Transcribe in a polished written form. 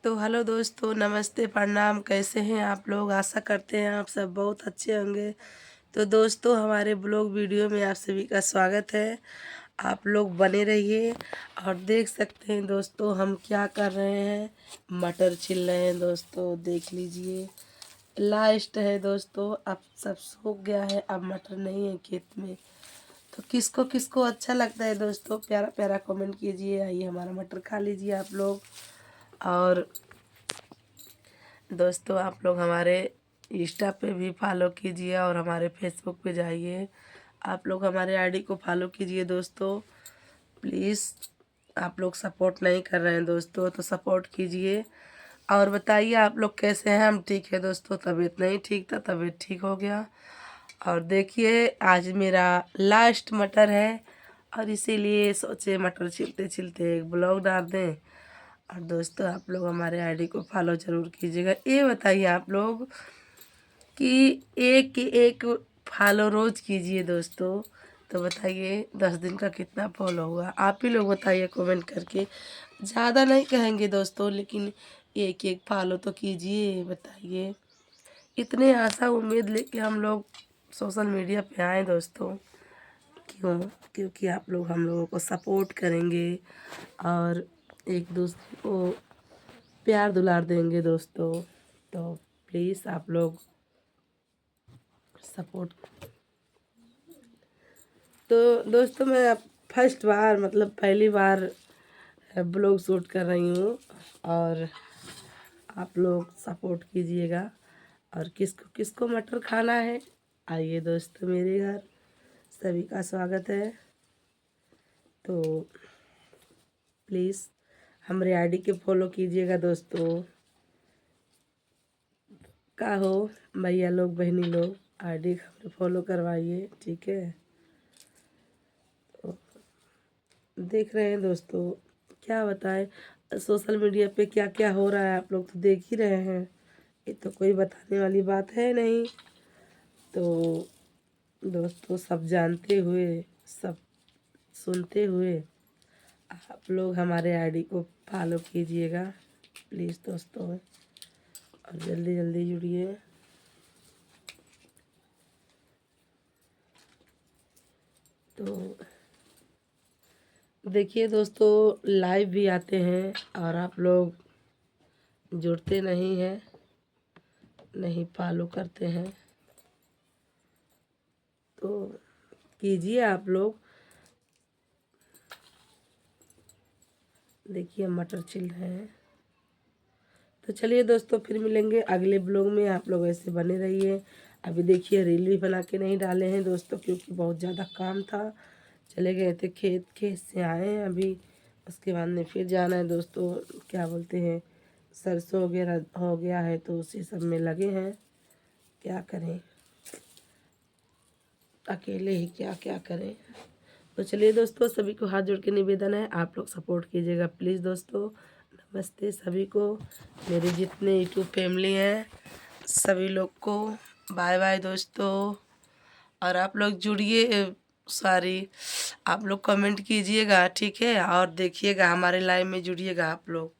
तो हेलो दोस्तों, नमस्ते, प्रणाम। कैसे हैं आप लोग? आशा करते हैं आप सब बहुत अच्छे होंगे। तो दोस्तों, हमारे ब्लॉग वीडियो में आप सभी का स्वागत है। आप लोग बने रहिए। और देख सकते हैं दोस्तों, हम क्या कर रहे हैं। मटर छिल रहे हैं दोस्तों, देख लीजिए। लास्ट है दोस्तों, अब सब सूख गया है, अब मटर नहीं है खेत में। तो किसको किसको अच्छा लगता है दोस्तों, प्यारा प्यारा कमेंट कीजिए। आइए हमारा मटर खा लीजिए आप लोग। और दोस्तों, आप लोग हमारे इंस्टा पे भी फॉलो कीजिए और हमारे फेसबुक पे जाइए। आप लोग हमारे आईडी को फॉलो कीजिए दोस्तों, प्लीज़। आप लोग सपोर्ट नहीं कर रहे हैं दोस्तों, तो सपोर्ट कीजिए। और बताइए आप लोग कैसे हैं। हम ठीक है दोस्तों, तबीयत नहीं ठीक था, तबीयत ठीक हो गया। और देखिए, आज मेरा लास्ट मटर है और इसीलिए सोचे मटर छिलते छिलते एक ब्लॉग डाल दें। और दोस्तों, आप लोग हमारे आईडी को फॉलो ज़रूर कीजिएगा। ये बताइए आप लोग कि एक फॉलो रोज़ कीजिए दोस्तों, तो बताइए 10 दिन का कितना फॉलो हुआ। आप ही लोग बताइए कमेंट करके। ज़्यादा नहीं कहेंगे दोस्तों, लेकिन एक एक फॉलो तो कीजिए। बताइए, इतने आशा उम्मीद लेके हम लोग सोशल मीडिया पे आए दोस्तों। क्यों? क्योंकि आप लोग हम लोगों को सपोर्ट करेंगे और एक दूसरे को प्यार दुलार देंगे दोस्तों। तो प्लीज़ आप लोग सपोर्ट। तो दोस्तों, मैं अब फर्स्ट बार मतलब पहली बार ब्लॉग शूट कर रही हूँ और आप लोग सपोर्ट कीजिएगा। और किसको किसको मटर खाना है, आइए दोस्तों मेरे घर, सभी का स्वागत है। तो प्लीज़ हमारे आईडी के फॉलो कीजिएगा दोस्तों। का हो भैया लोग, बहनी लोग, आईडी फॉलो करवाइए, ठीक है। तो देख रहे हैं दोस्तों, क्या बताएं सोशल मीडिया पे क्या क्या हो रहा है, आप लोग तो देख ही रहे हैं। ये तो कोई बताने वाली बात है नहीं। तो दोस्तों, सब जानते हुए, सब सुनते हुए, आप लोग हमारे आईडी को फॉलो कीजिएगा प्लीज़ दोस्तों। और जल्दी जल्दी जुड़िए। तो देखिए दोस्तों, लाइव भी आते हैं और आप लोग जुड़ते नहीं हैं, नहीं फॉलो करते हैं। तो कीजिए आप लोग। देखिए मटर छिल रहे हैं। तो चलिए दोस्तों, फिर मिलेंगे अगले ब्लॉग में। आप लोग ऐसे बने रहिए। अभी देखिए, रील भी बना के नहीं डाले हैं दोस्तों, क्योंकि बहुत ज़्यादा काम था। चले गए थे खेत, खेत से आए हैं अभी। उसके बाद में फिर जाना है दोस्तों, क्या बोलते हैं, सरसों वगैरह हो गया है तो उसी सब में लगे हैं। क्या करें, अकेले ही क्या क्या करें। तो चलिए दोस्तों, सभी को हाथ जोड़ के निवेदन है, आप लोग सपोर्ट कीजिएगा प्लीज़ दोस्तों। नमस्ते सभी को, मेरे जितने यूट्यूब फैमिली हैं सभी लोग को बाय बाय दोस्तों। और आप लोग जुड़िए, सॉरी, आप लोग कमेंट कीजिएगा, ठीक है। और देखिएगा, हमारे लाइव में जुड़िएगा आप लोग।